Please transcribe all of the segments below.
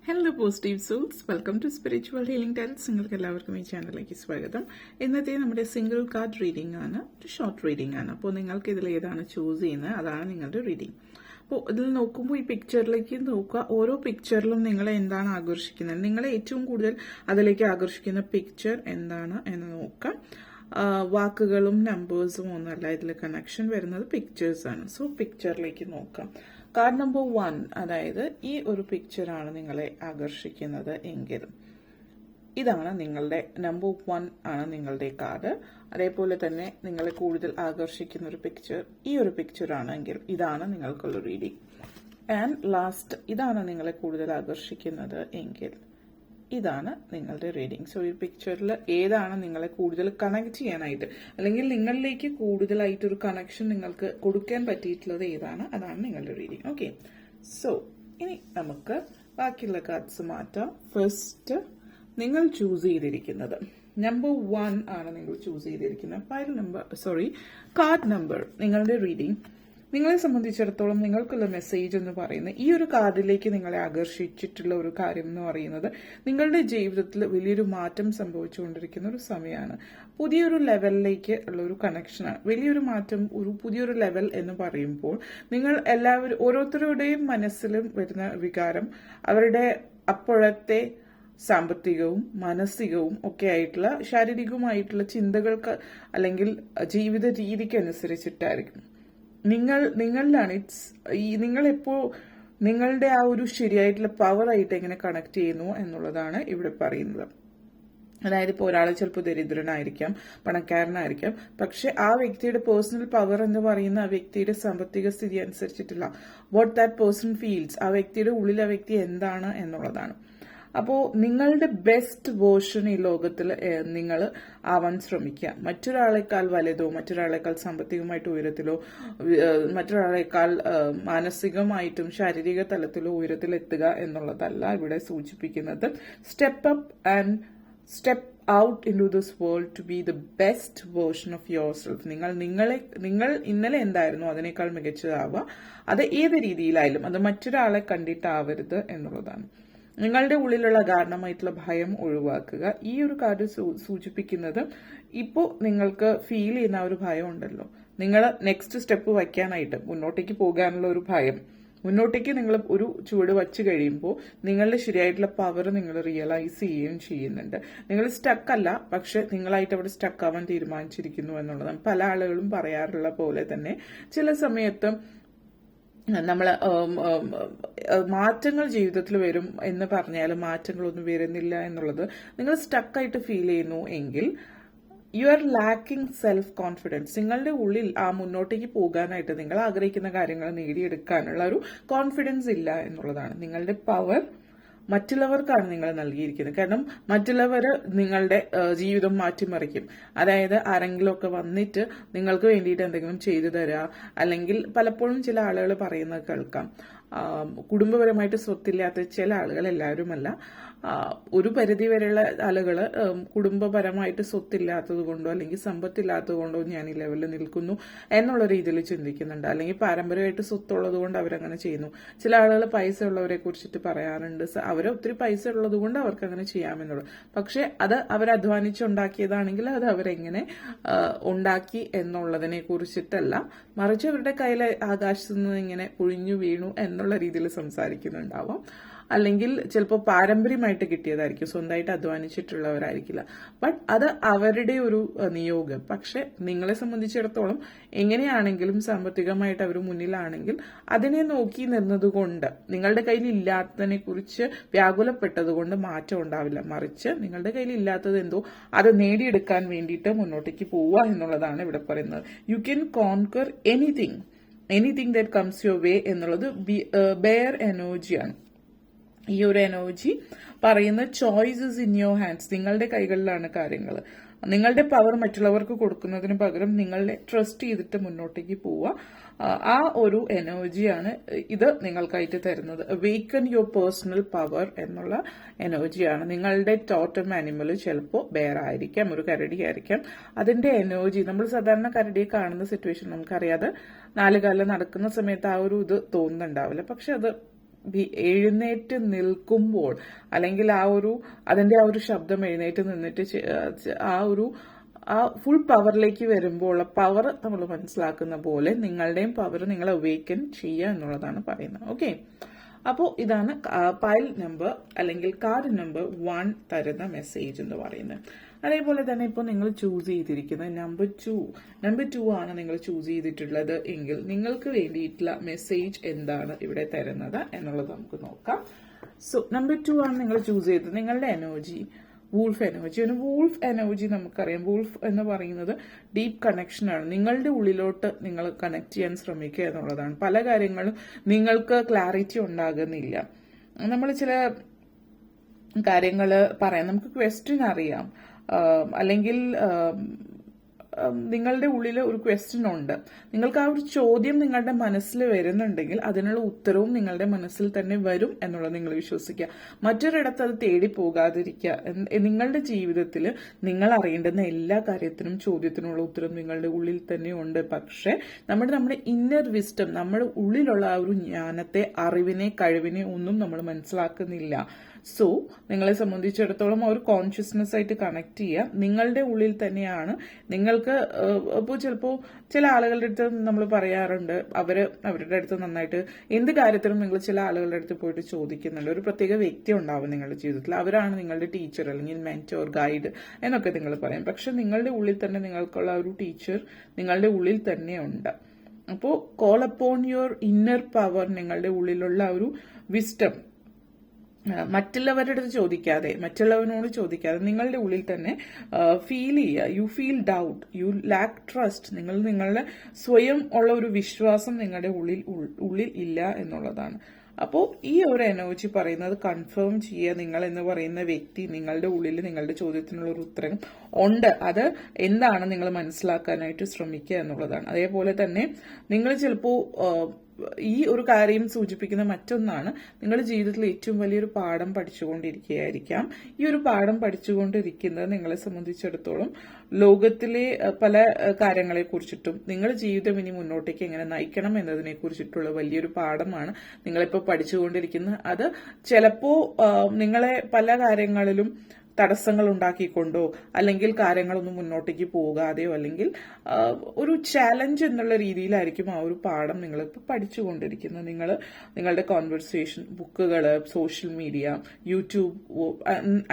Hello positive souls, welcome to spiritual healing tarots. നിങ്ങൾക്ക് എല്ലാവർക്കും ഈ ചാനലിലേക്ക് സ്വാഗതം. ഇന്നത്തെ നമ്മുടെ സിംഗിൾ കാർഡ് റീഡിംഗ് ആണ്, ഒരു ഷോർട്ട് റീഡിംഗ് ആണ്. അപ്പോൾ നിങ്ങൾക്ക് ഇതിൽ ഏതാണ് ചൂസ് ചെയ്യുന്നത് അതാണ് നിങ്ങളുടെ റീഡിംഗ്. അപ്പോൾ ഇതിൽ നോക്കുമ്പോൾ ഈ പിക്ചറിലേക്ക് നോക്കുക. ഓരോ പിക്ചറിലും നിങ്ങളെ എന്താണ് ആകർഷിക്കുന്നത്, നിങ്ങളെ ഏറ്റവും കൂടുതൽ അതിലേക്ക് ആകർഷിക്കുന്ന പിക്ചർ എന്താണ് എന്ന് നോക്കാം. വാക്കുകളും നമ്പേഴ്സും ഒന്നല്ല ഇതിൽ കണക്ഷൻ വരുന്നത്, പിക്ചേഴ്സാണ്. സോ പിക്ചറിലേക്ക് നോക്കാം. കാർഡ് നമ്പർ 1, അതായത് ഈ ഒരു പിക്ചറാണ് നിങ്ങളെ ആകർഷിക്കുന്നത് എങ്കിൽ ഇതാണ് നിങ്ങളുടെ നമ്പർ 1 ആണ് നിങ്ങളുടെ കാർഡ്. അതേപോലെ തന്നെ നിങ്ങളെ കൂടുതൽ ആകർഷിക്കുന്ന ഒരു പിക്ചർ ഈ ഒരു പിക്ചർ ആണെങ്കിൽ ഇതാണ് നിങ്ങൾക്കുള്ള റീഡിംഗ്. ആൻഡ് ലാസ്റ്റ് ഇതാണ് നിങ്ങളെ കൂടുതൽ ആകർഷിക്കുന്നത് എങ്കിൽ ഇതാണ് നിങ്ങളുടെ റീഡിംഗ്. സോ ഈ പിക്ചറിൽ ഏതാണ് നിങ്ങളെ കൂടുതൽ കണക്ട് ചെയ്യാനായിട്ട്, അല്ലെങ്കിൽ നിങ്ങളിലേക്ക് കൂടുതലായിട്ട് ഒരു കണക്ഷൻ നിങ്ങൾക്ക് കൊടുക്കാൻ പറ്റിയിട്ടുള്ളത് ഏതാണ്, അതാണ് നിങ്ങളുടെ റീഡിംഗ്. ഓക്കെ, സോ ഇനി നമുക്ക് ബാക്കിയുള്ള കാർഡ്സ് മാറ്റാം. ഫസ്റ്റ് നിങ്ങൾ ചൂസ് ചെയ്തിരിക്കുന്നത് നമ്പർ 1 ആണ്. നിങ്ങൾ ചൂസ് ചെയ്തിരിക്കുന്നത് കാർഡ് നമ്പർ. നിങ്ങളുടെ റീഡിംഗ് നിങ്ങളെ സംബന്ധിച്ചിടത്തോളം നിങ്ങൾക്കുള്ള മെസ്സേജ് എന്ന് പറയുന്നത്, ഈ ഒരു കാർഡിലേക്ക് നിങ്ങളെ ആകർഷിച്ചിട്ടുള്ള ഒരു കാര്യം എന്ന് പറയുന്നത്, നിങ്ങളുടെ ജീവിതത്തിൽ വലിയൊരു മാറ്റം സംഭവിച്ചുകൊണ്ടിരിക്കുന്ന ഒരു സമയമാണ്. പുതിയൊരു ലെവലിലേക്ക് ഉള്ള ഒരു കണക്ഷനാണ്. വലിയൊരു മാറ്റം, ഒരു പുതിയൊരു ലെവൽ എന്ന് പറയുമ്പോൾ നിങ്ങൾ എല്ലാവരും ഓരോരുത്തരുടെയും മനസ്സിലും വരുന്ന വികാരം അവരുടെ അപ്പോഴത്തെ സാമ്പത്തികവും മാനസികവും ഒക്കെ ആയിട്ടുള്ള ശാരീരികവുമായിട്ടുള്ള ചിന്തകൾക്ക് അല്ലെങ്കിൽ ജീവിത രീതിക്ക് അനുസരിച്ചിട്ടായിരിക്കും. നിങ്ങളിലാണ് നിങ്ങളെപ്പോ നിങ്ങളുടെ ആ ഒരു ശരിയായിട്ടുള്ള പവർ ആയിട്ട് എങ്ങനെ കണക്ട് ചെയ്യുന്നു എന്നുള്ളതാണ് ഇവിടെ പറയുന്നത്. അതായത് ഇപ്പോൾ ഒരാൾ ചിലപ്പോൾ ദരിദ്രനായിരിക്കാം, പണക്കാരനായിരിക്കാം, പക്ഷെ ആ വ്യക്തിയുടെ പേഴ്സണൽ പവർ എന്ന് പറയുന്ന ആ വ്യക്തിയുടെ സാമ്പത്തിക സ്ഥിതി അനുസരിച്ചിട്ടില്ല. വാട്ട് ദാറ്റ് പേഴ്സൺ ഫീൽസ്, ആ വ്യക്തിയുടെ ഉള്ളിൽ ആ വ്യക്തി എന്താണ് എന്നുള്ളതാണ്. അപ്പോൾ നിങ്ങളുടെ ബെസ്റ്റ് വേർഷൻ ഈ ലോകത്തിൽ നിങ്ങൾ ആവാൻ ശ്രമിക്കുക. മറ്റൊരാളെക്കാൾ വലുതോ, മറ്റൊരാളെക്കാൾ സാമ്പത്തികമായിട്ട് ഉയരത്തിലോ, മറ്റൊരാളെക്കാൾ മാനസികമായിട്ടും ശാരീരിക തലത്തിലോ ഉയരത്തിലെത്തുക എന്നുള്ളതല്ല ഇവിടെ സൂചിപ്പിക്കുന്നത്. Step up and step out into this world to be the best version of yourself. നിങ്ങൾ ഇന്നലെ എന്തായിരുന്നു അതിനേക്കാൾ മികച്ചതാവുക. അത് ഏത് രീതിയിലായാലും അത് മറ്റൊരാളെ കണ്ടിട്ടാവരുത് എന്നുള്ളതാണ്. നിങ്ങളുടെ ഉള്ളിലുള്ള കാരണമായിട്ടുള്ള ഭയം ഒഴിവാക്കുക. ഈ ഒരു കാര്യം സൂചിപ്പിക്കുന്നത്, ഇപ്പോൾ നിങ്ങൾക്ക് ഫീൽ ചെയ്യുന്ന ഒരു ഭയം ഉണ്ടല്ലോ, നിങ്ങൾ നെക്സ്റ്റ് സ്റ്റെപ്പ് വയ്ക്കാനായിട്ട് മുന്നോട്ടേക്ക് പോകാനുള്ള ഒരു ഭയം, മുന്നോട്ടേക്ക് നിങ്ങൾ ഒരു ചുവട് വച്ച് കഴിയുമ്പോൾ നിങ്ങളുടെ ശരിയായിട്ടുള്ള പവർ നിങ്ങൾ റിയലൈസ് ചെയ്യുകയും ചെയ്യുന്നുണ്ട്. നിങ്ങൾ സ്റ്റക്കല്ല, പക്ഷെ നിങ്ങളായിട്ട് അവിടെ സ്റ്റക്ക് ആവാൻ തീരുമാനിച്ചിരിക്കുന്നു എന്നുള്ളതാണ്. പല ആളുകളും പറയാറുള്ള പോലെ തന്നെ ചില സമയത്ത് നമ്മൾ മാറ്റങ്ങൾ ജീവിതത്തിൽ വരും എന്ന് പറഞ്ഞാലും മാറ്റങ്ങളൊന്നും വരുന്നില്ല എന്നുള്ളത് നിങ്ങൾ സ്റ്റക്കായിട്ട് ഫീൽ ചെയ്യുന്നു എങ്കിൽ you are lacking self confidence. നിങ്ങളുടെ ഉള്ളിൽ ആ മുന്നോട്ടേക്ക് പോകാനായിട്ട് നിങ്ങൾ ആഗ്രഹിക്കുന്ന കാര്യങ്ങൾ നേടിയെടുക്കാനുള്ള ഒരു കോൺഫിഡൻസ് ഇല്ല എന്നുള്ളതാണ്. നിങ്ങളുടെ പവർ മറ്റുള്ളവർക്കാണ് നിങ്ങൾ നൽകിയിരിക്കുന്നത്. കാരണം മറ്റുള്ളവർ നിങ്ങളുടെ ജീവിതം മാറ്റിമറിക്കും. അതായത് ആരെങ്കിലും ഒക്കെ വന്നിട്ട് നിങ്ങൾക്ക് വേണ്ടിയിട്ട് എന്തെങ്കിലും ചെയ്തു തരാ, അല്ലെങ്കിൽ പലപ്പോഴും ചില ആളുകൾ പറയുന്നത് കേൾക്കാം, കുടുംബപരമായിട്ട് സ്വത്തില്ലാത്ത ചില ആളുകൾ, എല്ലാവരുമല്ല, ഒരു പരിധി വരെയുള്ള ആളുകൾ കുടുംബപരമായിട്ട് സ്വത്തില്ലാത്തത് കൊണ്ടോ അല്ലെങ്കിൽ സമ്പത്തില്ലാത്തത് കൊണ്ടോ ഞാൻ ഈ ലെവലിൽ നിൽക്കുന്നു എന്നുള്ള രീതിയിൽ ചിന്തിക്കുന്നുണ്ട്. അല്ലെങ്കിൽ പാരമ്പര്യമായിട്ട് സ്വത്തുള്ളത് കൊണ്ട് അവരങ്ങനെ ചെയ്യുന്നു. ചില ആളുകൾ പൈസ ഉള്ളവരെ കുറിച്ചിട്ട് പറയാറുണ്ട്, അവർ ഒത്തിരി പൈസ ഉള്ളത് കൊണ്ട് അവർക്ക് അങ്ങനെ ചെയ്യാമെന്നുള്ളത്. പക്ഷെ അത് അവർ അധ്വാനിച്ചുണ്ടാക്കിയതാണെങ്കിൽ അത് അവരെങ്ങനെ ഉണ്ടാക്കി എന്നുള്ളതിനെ കുറിച്ചിട്ടല്ല, മറിച്ച് അവരുടെ കയ്യിൽ ആകാശത്ത് നിന്ന് ഇങ്ങനെ പൊഴിഞ്ഞു വീണു എന്നുള്ള രീതിയിൽ സംസാരിക്കുന്നുണ്ടാവാം. അല്ലെങ്കിൽ ചിലപ്പോൾ പാരമ്പര്യമായിട്ട് കിട്ടിയതായിരിക്കും, സ്വന്തമായിട്ട് അധ്വാനിച്ചിട്ടുള്ളവരായിരിക്കില്ല. ബട്ട് അത് അവരുടെ ഒരു നിയോഗം. പക്ഷെ നിങ്ങളെ സംബന്ധിച്ചിടത്തോളം എങ്ങനെയാണെങ്കിലും സാമ്പത്തികമായിട്ട് അവർ മുന്നിലാണെങ്കിൽ അതിനെ നോക്കി നിന്നതുകൊണ്ട്, നിങ്ങളുടെ കയ്യിൽ ഇല്ലാത്തതിനെ കുറിച്ച് വ്യാകുലപ്പെട്ടതുകൊണ്ട് മാറ്റം ഉണ്ടാവില്ല. മറിച്ച് നിങ്ങളുടെ കയ്യിൽ ഇല്ലാത്തത് എന്തോ അത് നേടിയെടുക്കാൻ വേണ്ടിയിട്ട് മുന്നോട്ടേക്ക് പോവുക എന്നുള്ളതാണ് ഇവിടെ പറയുന്നത്. You can conquer anything that comes your way എന്നുള്ളത് ബെയർ എനർജിയാണ്. ഈ ഒരു എനർജി പറയുന്ന ചോയ്സസ് ഇൻ യുവർ ഹാൻഡ്സ്. നിങ്ങളുടെ കൈകളിലാണ് കാര്യങ്ങൾ. നിങ്ങളുടെ പവർ മറ്റുള്ളവർക്ക് കൊടുക്കുന്നതിന് പകരം നിങ്ങളെ ട്രസ്റ്റ് ചെയ്തിട്ട് മുന്നോട്ടേക്ക് പോവുക. ആ ഒരു എനർജിയാണ് ഇത് നിങ്ങൾക്കായിട്ട് തരുന്നത്. അവേക്കൻ യുവർ പേഴ്സണൽ പവർ എന്നുള്ള എനർജിയാണ്. നിങ്ങളുടെ ടോട്ടം ആനിമൽ ചിലപ്പോൾ ബെയർ ആയിരിക്കാം, ഒരു കരടി ആയിരിക്കാം. അതിന്റെ എനർജി, നമ്മൾ സാധാരണ കരടിയെ കാണുന്ന സിറ്റുവേഷൻ നമുക്കറിയാതെ 4 കാലിൽ നടക്കുന്ന സമയത്ത് ആ ഒരു ഇത് തോന്നുന്നുണ്ടാവില്ല. പക്ഷെ അത് എഴുന്നേറ്റ് നിൽക്കുമ്പോൾ അല്ലെങ്കിൽ അതിന്റെ ആ ഒരു ശബ്ദം എഴുന്നേറ്റ് നിന്നിട്ട് ആ ഫുൾ പവറിലേക്ക് വരുമ്പോൾ പവർ നമ്മൾ മനസ്സിലാക്കുന്ന പോലെ നിങ്ങളുടെയും പവർ നിങ്ങളെ അവേക്കൻ ചെയ്യുക എന്നുള്ളതാണ് പറയുന്നത്. ഓക്കെ, അപ്പോൾ ഇതാണ് പൈൽ നമ്പർ അല്ലെങ്കിൽ കാർഡ് നമ്പർ 1 തരുന്ന മെസ്സേജ് എന്ന് പറയുന്നത്. അതേപോലെ തന്നെ ഇപ്പോൾ നിങ്ങൾ ചൂസ് ചെയ്തിരിക്കുന്നത് നമ്പർ 2 ആണ് നിങ്ങൾ ചൂസ് ചെയ്തിട്ടുള്ളത് എങ്കിൽ നിങ്ങൾക്ക് വേണ്ടിയിട്ടുള്ള മെസ്സേജ് എന്താണ് ഇവിടെ തരുന്നത് എന്നുള്ളത് നമുക്ക് നോക്കാം. സോ നമ്പർ 2 ആണ് നിങ്ങൾ ചൂസ് ചെയ്തത്. നിങ്ങളുടെ എനർജി വൂൾഫ് എനർജി. ഒരു വൂൾഫ് എനർജി നമുക്കറിയാം. വൂൾഫ് എന്ന് പറയുന്നത് ഡീപ്പ് കണക്ഷൻ ആണ്. നിങ്ങളുടെ ഉള്ളിലോട്ട് നിങ്ങൾ കണക്ട് ചെയ്യാൻ ശ്രമിക്കുക എന്നുള്ളതാണ്. പല കാര്യങ്ങളും നിങ്ങൾക്ക് ക്ലാരിറ്റി ഉണ്ടാകുന്നില്ല. നമ്മൾ ചില കാര്യങ്ങൾ പറയാം, നമുക്ക് ക്വസ്റ്റ്യൻ അറിയാം, അല്ലെങ്കിൽ നിങ്ങളുടെ ഉള്ളിൽ ഒരു ക്വസ്റ്റ്യൻ ഉണ്ട്, നിങ്ങൾക്ക് ആ ഒരു ചോദ്യം നിങ്ങളുടെ മനസ്സിൽ വരുന്നുണ്ടെങ്കിൽ അതിനുള്ള ഉത്തരവും നിങ്ങളുടെ മനസ്സിൽ തന്നെ വരും എന്നുള്ളത് നിങ്ങൾ വിശ്വസിക്കുക. മറ്റൊരിടത്ത് അത് തേടി പോകാതിരിക്കുക. നിങ്ങളുടെ ജീവിതത്തിൽ നിങ്ങൾ അറിയേണ്ടുന്ന എല്ലാ കാര്യത്തിനും ചോദ്യത്തിനുള്ള ഉത്തരം നിങ്ങളുടെ ഉള്ളിൽ തന്നെ ഉണ്ട്. പക്ഷെ നമ്മുടെ ഇന്നർ വിസ്റ്റം, നമ്മുടെ ഉള്ളിലുള്ള ആ ഒരു ജ്ഞാനത്തെ, അറിവിനെ, കഴിവിനെ ഒന്നും നമ്മൾ മനസ്സിലാക്കുന്നില്ല. സോ നിങ്ങളെ സംബന്ധിച്ചിടത്തോളം ആ ഒരു കോൺഷ്യസ്നെസ് ആയിട്ട് കണക്ട് ചെയ്യുക. നിങ്ങളുടെ ഉള്ളിൽ തന്നെയാണ് നിങ്ങൾക്ക്. ഇപ്പോൾ ചിലപ്പോൾ ചില ആളുകളുടെ അടുത്ത് നമ്മൾ പറയാറുണ്ട്, അവരുടെ അടുത്ത് നന്നായിട്ട് എന്ത് കാര്യത്തിനും നിങ്ങൾ ചില ആളുകളുടെ അടുത്ത് പോയിട്ട് ചോദിക്കുന്നുണ്ട്. ഒരു പ്രത്യേക വ്യക്തി ഉണ്ടാവും നിങ്ങളുടെ ജീവിതത്തിൽ, അവരാണ് നിങ്ങളുടെ ടീച്ചർ അല്ലെങ്കിൽ മെന്റോർ, ഗൈഡ് എന്നൊക്കെ നിങ്ങൾ പറയും. പക്ഷെ നിങ്ങളുടെ ഉള്ളിൽ തന്നെ നിങ്ങൾക്കുള്ള ഒരു ടീച്ചർ നിങ്ങളുടെ ഉള്ളിൽ തന്നെ ഉണ്ട്. അപ്പോൾ call upon your inner power, നിങ്ങളുടെ ഉള്ളിലുള്ള ഒരു വിസ്ഡം മറ്റുള്ളവരുടെ അടുത്ത് ചോദിക്കാതെ, മറ്റുള്ളവനോട് ചോദിക്കാതെ നിങ്ങളുടെ ഉള്ളിൽ തന്നെ ഫീൽ ചെയ്യുക. You feel doubt, you lack trust. നിങ്ങളുടെ സ്വയം ഉള്ള ഒരു വിശ്വാസം നിങ്ങളുടെ ഉള്ളിൽ ഇല്ല എന്നുള്ളതാണ്. അപ്പോൾ ഈ ഒരു എനർജി പറയുന്നത് കൺഫേം ചെയ്യുക. നിങ്ങൾ എന്ന് പറയുന്ന വ്യക്തി നിങ്ങളുടെ ഉള്ളിൽ നിങ്ങളുടെ ചോദ്യത്തിനുള്ള ഒരു ഉത്തരം ഉണ്ട്. അത് എന്താണ് നിങ്ങൾ മനസ്സിലാക്കാനായിട്ട് ശ്രമിക്കുക എന്നുള്ളതാണ്. അതേപോലെ തന്നെ നിങ്ങൾ ചിലപ്പോൾ ഈ ഒരു കാര്യം സൂചിപ്പിക്കുന്ന മറ്റൊന്നാണ്, നിങ്ങളുടെ ജീവിതത്തിൽ ഏറ്റവും വലിയൊരു പാഠം പഠിച്ചുകൊണ്ടിരിക്കുകയായിരിക്കാം. ഈ ഒരു പാഠം പഠിച്ചുകൊണ്ടിരിക്കുന്നത് നിങ്ങളെ സംബന്ധിച്ചിടത്തോളം ലോകത്തിലെ പല കാര്യങ്ങളെ കുറിച്ചിട്ടും നിങ്ങളുടെ ജീവിതം ഇനി മുന്നോട്ടേക്ക് എങ്ങനെ നയിക്കണം എന്നതിനെ കുറിച്ചിട്ടുള്ള വലിയൊരു പാഠമാണ് നിങ്ങളിപ്പോൾ പഠിച്ചുകൊണ്ടിരിക്കുന്നത്. അത് ചിലപ്പോ നിങ്ങളെ പല കാര്യങ്ങളിലും തടസ്സങ്ങൾ ഉണ്ടാക്കിക്കൊണ്ടോ അല്ലെങ്കിൽ കാര്യങ്ങളൊന്നും മുന്നോട്ടേക്ക് പോകാതെയോ അല്ലെങ്കിൽ ഒരു ചാലഞ്ച് എന്നുള്ള രീതിയിലായിരിക്കും ആ ഒരു പാഠം നിങ്ങളിപ്പോൾ പഠിച്ചുകൊണ്ടിരിക്കുന്നത്. നിങ്ങളുടെ കോൺവെർസേഷൻ, ബുക്കുകൾ, സോഷ്യൽ മീഡിയ, യൂട്യൂബ്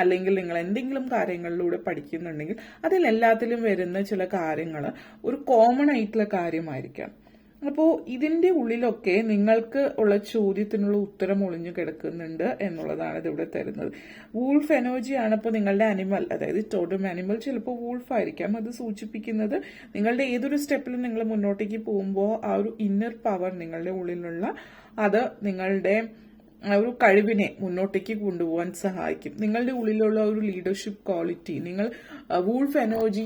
അല്ലെങ്കിൽ നിങ്ങൾ എന്തെങ്കിലും കാര്യങ്ങളിലൂടെ പഠിക്കുന്നുണ്ടെങ്കിൽ അതിലെല്ലാത്തിലും വരുന്ന ചില കാര്യങ്ങൾ ഒരു കോമൺ ആയിട്ടുള്ള കാര്യമായിരിക്കാം. അപ്പോൾ ഇതിന്റെ ഉള്ളിലൊക്കെ നിങ്ങൾക്ക് ഉള്ള ചോദ്യത്തിനുള്ള ഉത്തരം ഒളിഞ്ഞു കിടക്കുന്നുണ്ട് എന്നുള്ളതാണ് ഇതിവിടെ തരുന്നത്. വൂൾഫ് എനർജിയാണ് ഇപ്പോൾ നിങ്ങളുടെ അനിമൽ, അതായത് ടോട്ടം അനിമൽ ചിലപ്പോൾ വൂൾഫ് ആയിരിക്കാം. അത് സൂചിപ്പിക്കുന്നത് നിങ്ങളുടെ ഏതൊരു സ്റ്റെപ്പിലും നിങ്ങൾ മുന്നോട്ടേക്ക് പോകുമ്പോൾ ആ ഒരു ഇന്നർ പവർ നിങ്ങളുടെ ഉള്ളിലുള്ള അത് നിങ്ങളുടെ ഒരു കഴിവിനെ മുന്നോട്ടേക്ക് കൊണ്ടുപോകാൻ സഹായിക്കും. നിങ്ങളുടെ ഉള്ളിലുള്ള ഒരു leadership quality, wolf energy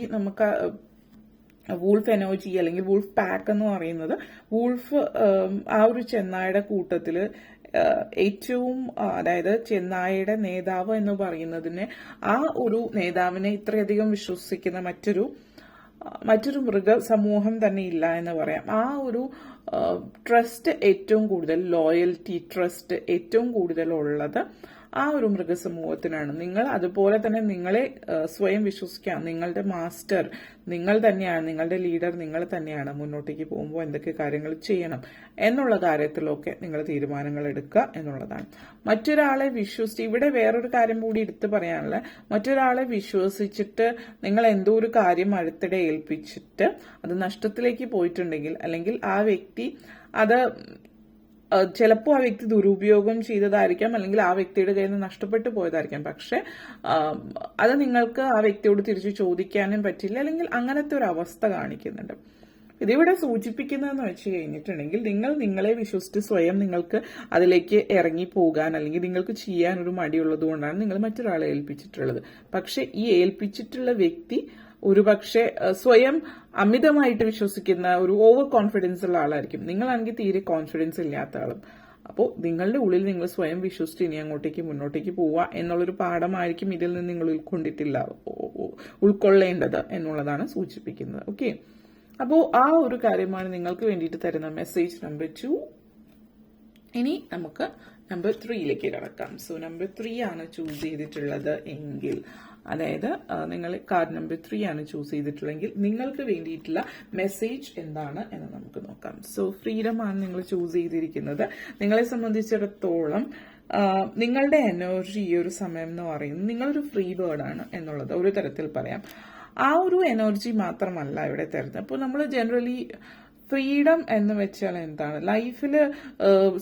wolf energy അല്ലെങ്കിൽ വൂൾഫ് പാക്ക് എന്ന് പറയുന്നത് വൂൾഫ് ആ ഒരു ചെന്നായുടെ കൂട്ടത്തില് ഏറ്റവും, അതായത് ചെന്നായയുടെ നേതാവ് എന്ന് പറയുന്നതിന് ആ ഒരു നേതാവിനെ ഇത്രയധികം വിശ്വസിക്കുന്ന മറ്റൊരു മൃഗ സമൂഹം തന്നെ ഇല്ല എന്ന് പറയാം. ആ ഒരു ട്രസ്റ്റ് ഏറ്റവും കൂടുതൽ, ലോയൽറ്റി, ട്രസ്റ്റ് ഏറ്റവും കൂടുതൽ ഉള്ളത് ആ ഒരു മൃഗസമൂഹത്തിനാണ്. നിങ്ങൾ അതുപോലെ തന്നെ നിങ്ങളെ സ്വയം വിശ്വസിക്കാം. നിങ്ങളുടെ മാസ്റ്റർ നിങ്ങൾ തന്നെയാണ്, നിങ്ങളുടെ ലീഡർ നിങ്ങൾ തന്നെയാണ്. മുന്നോട്ടേക്ക് പോകുമ്പോൾ എന്തൊക്കെ കാര്യങ്ങൾ ചെയ്യണം എന്നുള്ള കാര്യത്തിലൊക്കെ നിങ്ങൾ തീരുമാനങ്ങൾ എടുക്കുക എന്നുള്ളതാണ്. മറ്റൊരാളെ വിശ്വസിച്ച്, ഇവിടെ വേറൊരു കാര്യം കൂടി എടുത്തു പറയാനുള്ള, മറ്റൊരാളെ വിശ്വസിച്ചിട്ട് നിങ്ങൾ എന്തോ ഒരു കാര്യം അടുത്തിടെ ഏൽപ്പിച്ചിട്ട് അത് നഷ്ടത്തിലേക്ക് പോയിട്ടുണ്ടെങ്കിൽ അല്ലെങ്കിൽ ആ വ്യക്തി അത് ചിലപ്പോൾ ആ വ്യക്തി ദുരുപയോഗം ചെയ്തതായിരിക്കാം അല്ലെങ്കിൽ ആ വ്യക്തിയുടെ കയ്യിൽ നിന്ന് നഷ്ടപ്പെട്ടു പോയതായിരിക്കാം. പക്ഷെ അത് നിങ്ങൾക്ക് ആ വ്യക്തിയോട് തിരിച്ചു ചോദിക്കാനും പറ്റില്ല, അല്ലെങ്കിൽ അങ്ങനത്തെ ഒരു അവസ്ഥ കാണിക്കുന്നുണ്ട്. ഇതിവിടെ സൂചിപ്പിക്കുന്നതെന്ന് വെച്ച് കഴിഞ്ഞിട്ടുണ്ടെങ്കിൽ നിങ്ങളെ വിശ്വസിച്ച് സ്വയം നിങ്ങൾക്ക് അതിലേക്ക് ഇറങ്ങി പോകാൻ അല്ലെങ്കിൽ നിങ്ങൾക്ക് ചെയ്യാൻ ഒരു മടിയുള്ളത് കൊണ്ടാണ് നിങ്ങൾ മറ്റൊരാളെ ഏൽപ്പിച്ചിട്ടുള്ളത്. പക്ഷെ ഈ ഏൽപ്പിച്ചിട്ടുള്ള വ്യക്തി ഒരുപക്ഷെ സ്വയം അമിതമായിട്ട് വിശ്വസിക്കുന്ന ഒരു ഓവർ കോൺഫിഡൻസ് ഉള്ള ആളായിരിക്കും. നിങ്ങളാണെങ്കിൽ തീരെ കോൺഫിഡൻസ് ഇല്ലാത്ത ആളും. അപ്പോൾ നിങ്ങളുടെ ഉള്ളിൽ നിങ്ങൾ സ്വയം വിശ്വസിച്ച് ഇനി അങ്ങോട്ടേക്ക് മുന്നോട്ടേക്ക് പോവുക എന്നുള്ളൊരു പാഠമായിരിക്കും ഇതിൽ നിന്ന് നിങ്ങൾ ഉൾക്കൊള്ളേണ്ടത് എന്നുള്ളതാണ് സൂചിപ്പിക്കുന്നത്. ഓക്കെ, അപ്പോൾ ആ ഒരു കാര്യമാണ് നിങ്ങൾക്ക് വേണ്ടിയിട്ട് തരുന്ന മെസ്സേജ് നമ്പർ 2. ഇനി നമുക്ക് നമ്പർ 3യിലേക്ക് കിടക്കാം. സോ നമ്പർ 3 ആണ് ചൂസ് ചെയ്തിട്ടുള്ളത് എങ്കിൽ, അതായത് നിങ്ങൾ കാർഡ് നമ്പർ 3 ആണ് ചൂസ് ചെയ്തിട്ടുള്ളെങ്കിൽ നിങ്ങൾക്ക് വേണ്ടിയിട്ടുള്ള മെസ്സേജ് എന്താണ് എന്ന് നമുക്ക് നോക്കാം. സോ ഫ്രീഡം ആണ് നിങ്ങൾ ചൂസ് ചെയ്തിരിക്കുന്നത്. നിങ്ങളെ സംബന്ധിച്ചിടത്തോളം നിങ്ങളുടെ എനർജി ഈ ഒരു സമയം എന്ന് പറയുന്നത് നിങ്ങളൊരു ഫ്രീ ബേർഡ് ആണ് എന്നുള്ളത് ഒരു തരത്തിൽ പറയാം. ആ ഒരു എനർജി മാത്രമല്ല ഇവിടെ തരുന്നത്. അപ്പോൾ നമ്മൾ ജനറലി ഫ്രീഡം എന്ന് വെച്ചാൽ എന്താണ്, ലൈഫിൽ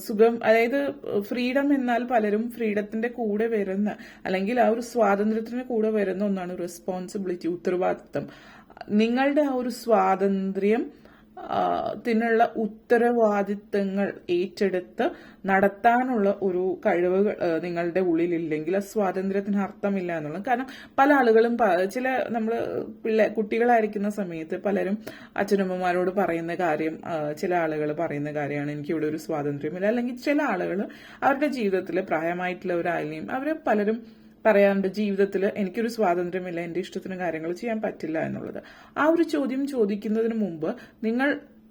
സുഖം, അതായത് ഫ്രീഡം എന്നാൽ പലരും ഫ്രീഡത്തിന്റെ കൂടെ വരുന്ന, അല്ലെങ്കിൽ ആ ഒരു സ്വാതന്ത്ര്യത്തിന് കൂടെ വരുന്ന ഒന്നാണ് റെസ്പോൺസിബിലിറ്റി, ഉത്തരവാദിത്തം. നിങ്ങളുടെ ആ ഒരു സ്വാതന്ത്ര്യം ത്തിനുള്ള ഉത്തരവാദിത്തങ്ങൾ ഏറ്റെടുത്ത് നടത്താനുള്ള ഒരു കഴിവുകൾ നിങ്ങളുടെ ഉള്ളിലില്ലെങ്കിൽ ആ സ്വാതന്ത്ര്യത്തിന് അർത്ഥമില്ല എന്നുള്ളത്. കാരണം പല ആളുകളും നമ്മൾ കുട്ടികളായിരിക്കുന്ന സമയത്ത് പലരും അച്ഛനമ്മമാരോട് പറയുന്ന കാര്യം, ചില ആളുകൾ പറയുന്ന കാര്യമാണ് എനിക്കിവിടെ ഒരു സ്വാതന്ത്ര്യമില്ല. അല്ലെങ്കിൽ ചില ആളുകൾ അവരുടെ ജീവിതത്തിൽ പ്രായമായിട്ടുള്ളവരായാലും അവർ പലരും പറയാറുണ്ട്, ജീവിതത്തിൽ എനിക്കൊരു സ്വാതന്ത്ര്യമില്ല, എൻ്റെ ഇഷ്ടത്തിന് കാര്യങ്ങൾ ചെയ്യാൻ പറ്റില്ല എന്നുള്ളത്. ആ ഒരു ചോദ്യം ചോദിക്കുന്നതിന് മുമ്പ് നിങ്ങൾ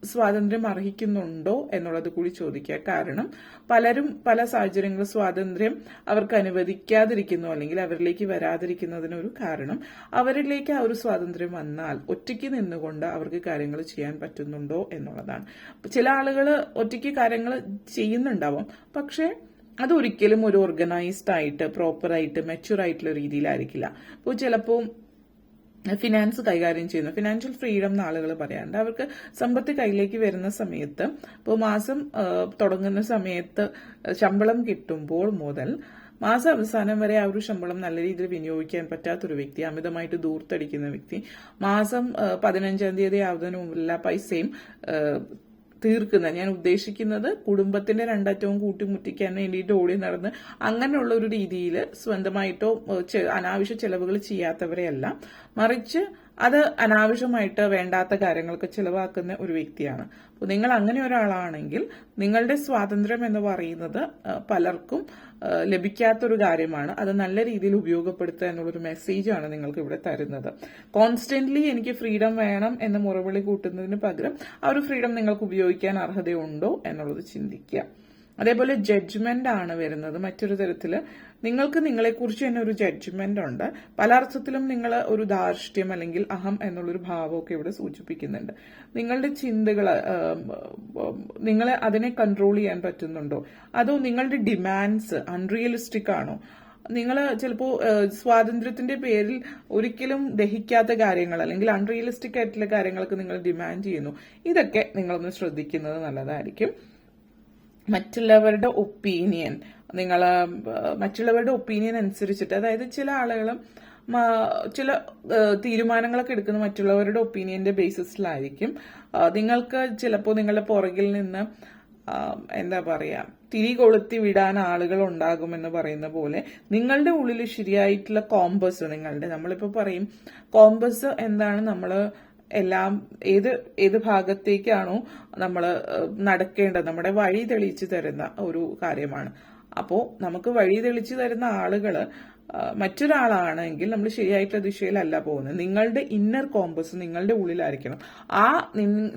സ്വാതന്ത്ര്യം അർഹിക്കുന്നുണ്ടോ എന്നുള്ളത് കൂടി ചോദിക്കുക. കാരണം പലരും പല സാഹചര്യങ്ങളും സ്വാതന്ത്ര്യം അവർക്ക് അനുവദിക്കാതിരിക്കുന്നു, അല്ലെങ്കിൽ അവരിലേക്ക് വരാതിരിക്കുന്നതിനൊരു കാരണം അവരിലേക്ക് ആ ഒരു സ്വാതന്ത്ര്യം വന്നാൽ ഒറ്റയ്ക്ക് നിന്നുകൊണ്ട് അവർക്ക് കാര്യങ്ങൾ ചെയ്യാൻ പറ്റുന്നുണ്ടോ എന്നുള്ളതാണ്. ചില ആളുകൾ ഒറ്റയ്ക്ക് കാര്യങ്ങൾ ചെയ്യുന്നുണ്ടാവും, പക്ഷേ അതൊരിക്കലും ഒരു ഓർഗനൈസ്ഡ് ആയിട്ട് പ്രോപ്പറായിട്ട് മെച്യൂർ ആയിട്ടുള്ള രീതിയിലായിരിക്കില്ല. ഇപ്പോൾ ചിലപ്പോൾ ഫിനാൻസ് കൈകാര്യം ചെയ്യുന്നു, ഫിനാൻഷ്യൽ ഫ്രീഡം എന്ന് ആളുകൾ പറയാറുണ്ട്. അവർക്ക് സമ്പത്ത് കയ്യിലേക്ക് വരുന്ന സമയത്ത്, ഇപ്പോൾ മാസം തുടങ്ങുന്ന സമയത്ത് ശമ്പളം കിട്ടുമ്പോൾ മുതൽ മാസം അവസാനം വരെ ആ ഒരു ശമ്പളം നല്ല രീതിയിൽ വിനിയോഗിക്കാൻ പറ്റാത്തൊരു വ്യക്തി, അമിതമായിട്ട് ദൂർത്തടിക്കുന്ന വ്യക്തി, മാസം 15-ാം തീയതി ആവുന്നതിന് മുമ്പ് എല്ലാ പൈസയും തീർക്കുന്ന, ഞാൻ ഉദ്ദേശിക്കുന്നത് കുടുംബത്തിന്റെ രണ്ടറ്റവും കൂട്ടിമുട്ടിക്കാൻ വേണ്ടിയിട്ട് ഓടി നടന്ന് അങ്ങനെയുള്ള ഒരു രീതിയിൽ സ്വന്തമായിട്ടോ അനാവശ്യ ചെലവുകൾ ചെയ്യാത്തവരെയല്ല, മറിച്ച് അത് അനാവശ്യമായിട്ട് വേണ്ടാത്ത കാര്യങ്ങൾക്ക് ചിലവാക്കുന്ന ഒരു വ്യക്തിയാണ്. അപ്പോൾ നിങ്ങൾ അങ്ങനെ ഒരാളാണെങ്കിൽ നിങ്ങളുടെ സ്വാതന്ത്ര്യം എന്ന് പറയുന്നത് പലർക്കും ലഭിക്കാത്തൊരു കാര്യമാണ്. അത് നല്ല രീതിയിൽ ഉപയോഗപ്പെടുത്തുക എന്നുള്ളൊരു മെസ്സേജാണ് നിങ്ങൾക്ക് ഇവിടെ തരുന്നത്. കോൺസ്റ്റന്റ്ലി എനിക്ക് ഫ്രീഡം വേണം എന്ന് മുറവിളി കൂട്ടുന്നതിന് പകരം ആ ഒരു ഫ്രീഡം നിങ്ങൾക്ക് ഉപയോഗിക്കാൻ അർഹതയുണ്ടോ എന്നുള്ളത് ചിന്തിക്കുക. അതേപോലെ ജഡ്ജ്മെന്റ് ആണ് വരുന്നത്. മറ്റൊരു തരത്തില് നിങ്ങൾക്ക് നിങ്ങളെക്കുറിച്ച് തന്നെ ഒരു ജഡ്ജ്മെന്റ് ഉണ്ട്. പല അർത്ഥത്തിലും നിങ്ങൾ ഒരു ധാർഷ്ട്യം അല്ലെങ്കിൽ അഹം എന്നുള്ളൊരു ഭാവമൊക്കെ ഇവിടെ സൂചിപ്പിക്കുന്നുണ്ട്. നിങ്ങളുടെ ചിന്തകൾ, നിങ്ങളെ അതിനെ കൺട്രോൾ ചെയ്യാൻ പറ്റുന്നുണ്ടോ, അതോ നിങ്ങളുടെ ഡിമാൻഡ്സ് അൺറിയലിസ്റ്റിക് ആണോ? നിങ്ങൾ ചിലപ്പോൾ സ്വാതന്ത്ര്യത്തിന്റെ പേരിൽ ഒരിക്കലും ദഹിക്കാത്ത കാര്യങ്ങൾ അല്ലെങ്കിൽ അൺറിയലിസ്റ്റിക് ആയിട്ടുള്ള കാര്യങ്ങൾക്ക് നിങ്ങൾ ഡിമാൻഡ് ചെയ്യുന്നു. ഇതൊക്കെ നിങ്ങളൊന്ന് ശ്രദ്ധിക്കുന്നത് നല്ലതായിരിക്കും. മറ്റുള്ളവരുടെ ഒപ്പീനിയൻ അനുസരിച്ചിട്ട്, അതായത് ചില ആളുകളും ചില തീരുമാനങ്ങളൊക്കെ എടുക്കുന്ന മറ്റുള്ളവരുടെ ഒപ്പീനിയന്റെ ബേസിസിലായിരിക്കും. നിങ്ങൾക്ക് ചിലപ്പോൾ നിങ്ങളുടെ പുറകിൽ നിന്ന് എന്താ പറയാ തിരി കൊളുത്തി വിടാൻ ആളുകൾ ഉണ്ടാകുമെന്ന് പറയുന്ന പോലെ നിങ്ങളുടെ ഉള്ളിൽ ശരിയായിട്ടുള്ള കോമ്പസ്, നമ്മളിപ്പോ പറയും കോമ്പസ് എന്താണ്, നമ്മള് എല്ലാം ഏത് ഭാഗത്തേക്കാണോ നമ്മൾ നടക്കേണ്ടത്, നമ്മുടെ വഴി തെളിയിച്ചു തരുന്ന ഒരു കാര്യമാണ്. അപ്പോൾ നമുക്ക് വഴി തെളിച്ചു തരുന്ന ആളുകൾ മറ്റൊരാളാണെങ്കിൽ നമ്മൾ ശരിയായിട്ടുള്ള ദിശയിലല്ല പോകുന്നത്. നിങ്ങളുടെ ഇന്നർ കോമ്പസ് നിങ്ങളുടെ ഉള്ളിലായിരിക്കണം.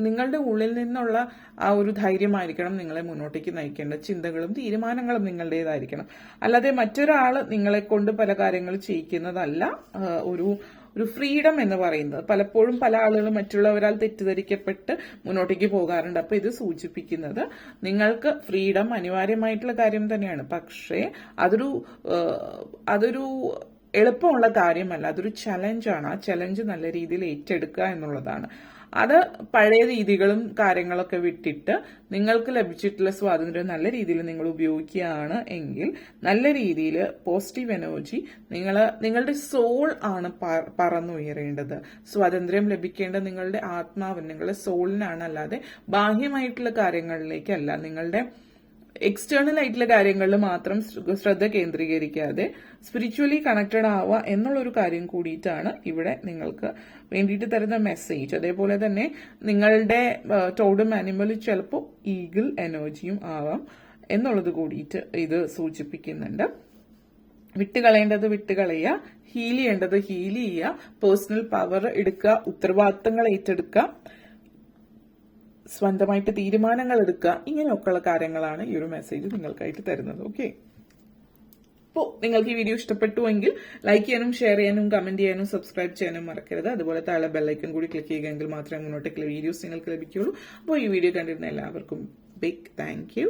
നിങ്ങളുടെ ഉള്ളിൽ നിന്നുള്ള ആ ഒരു ധൈര്യമായിരിക്കണം നിങ്ങളെ മുന്നോട്ടേക്ക് നയിക്കേണ്ട. ചിന്തകളും തീരുമാനങ്ങളും നിങ്ങളുടേതായിരിക്കണം. അല്ലാതെ മറ്റൊരാൾ നിങ്ങളെ കൊണ്ട് പല കാര്യങ്ങൾ ചെയ്യിക്കുന്നതല്ല ഒരു ഫ്രീഡം എന്ന് പറയുന്നത്. പലപ്പോഴും പല ആളുകളും മറ്റുള്ളവരാൽ തെറ്റിദ്ധരിക്കപ്പെട്ട് മുന്നോട്ടേക്ക് പോകാറുണ്ട്. അപ്പൊ ഇത് സൂചിപ്പിക്കുന്നത് നിങ്ങൾക്ക് ഫ്രീഡം അനിവാര്യമായിട്ടുള്ള കാര്യം തന്നെയാണ്, പക്ഷേ അതൊരു എളുപ്പമുള്ള കാര്യമല്ല, അതൊരു ചലഞ്ചാണ്. ആ ചലഞ്ച് നല്ല രീതിയിൽ ഏറ്റെടുക്കുക എന്നുള്ളതാണ്. അത് പഴയ രീതികളും കാര്യങ്ങളൊക്കെ വിട്ടിട്ട് നിങ്ങൾക്ക് ലഭിച്ചിട്ടുള്ള സ്വാതന്ത്ര്യം നല്ല രീതിയിൽ നിങ്ങൾ ഉപയോഗിക്കുകയാണ് എങ്കിൽ നല്ല രീതിയിൽ പോസിറ്റീവ് എനർജി നിങ്ങളുടെ സോൾ ആണ് പറന്നുയരേണ്ടത്. സ്വാതന്ത്ര്യം ലഭിക്കേണ്ട നിങ്ങളുടെ ആത്മാവിന്, നിങ്ങളുടെ സോളിനാണ്, അല്ലാതെ ബാഹ്യമായിട്ടുള്ള കാര്യങ്ങളിലേക്കല്ല. നിങ്ങളുടെ എക്സ്റ്റേണൽ ആയിട്ടുള്ള കാര്യങ്ങളിൽ മാത്രം ശ്രദ്ധ കേന്ദ്രീകരിക്കാതെ സ്പിരിച്വലി കണക്റ്റഡ് ആവുക എന്നുള്ളൊരു കാര്യം കൂടിയിട്ടാണ് ഇവിടെ നിങ്ങൾക്ക് വേണ്ടിയിട്ട് തരുന്ന മെസ്സേജ്. അതേപോലെ തന്നെ നിങ്ങളുടെ ടോഡം ആനിമൽ ചിലപ്പോൾ ഈഗിൾ എനർജിയും ആവാം എന്നുള്ളത് കൂടിയിട്ട് ഇത് സൂചിപ്പിക്കുന്നുണ്ട്. വിട്ടുകളയേണ്ടത് വിട്ടുകളയുക, ഹീൽ ചെയ്യേണ്ടത് ഹീൽ ചെയ്യുക, പേഴ്സണൽ പവർ എടുക്കുക, ഉത്തരവാദിത്തങ്ങൾ ഏറ്റെടുക്കുക, സ്വന്തമായിട്ട് തീരുമാനങ്ങൾ എടുക്കുക, ഇങ്ങനെയൊക്കെയുള്ള കാര്യങ്ങളാണ് ഈ ഒരു മെസ്സേജ് നിങ്ങൾക്കായിട്ട് തരുന്നത്. ഓക്കെ, അപ്പോൾ നിങ്ങൾക്ക് ഈ വീഡിയോ ഇഷ്ടപ്പെട്ടുവെങ്കിൽ ലൈക്ക് ചെയ്യാനും ഷെയർ ചെയ്യാനും കമന്റ് ചെയ്യാനും സബ്സ്ക്രൈബ് ചെയ്യാനും മറക്കരുത്. അതുപോലെ താഴെ ബെല്ലൈക്കൺ കൂടി ക്ലിക്ക് ചെയ്യുകയെങ്കിൽ മാത്രമേ മുന്നോട്ടേക്കുള്ള വീഡിയോസ് നിങ്ങൾക്ക് ലഭിക്കുകയുള്ളൂ. അപ്പോൾ ഈ വീഡിയോ കണ്ടിരുന്ന എല്ലാവർക്കും ബിഗ് താങ്ക് യു.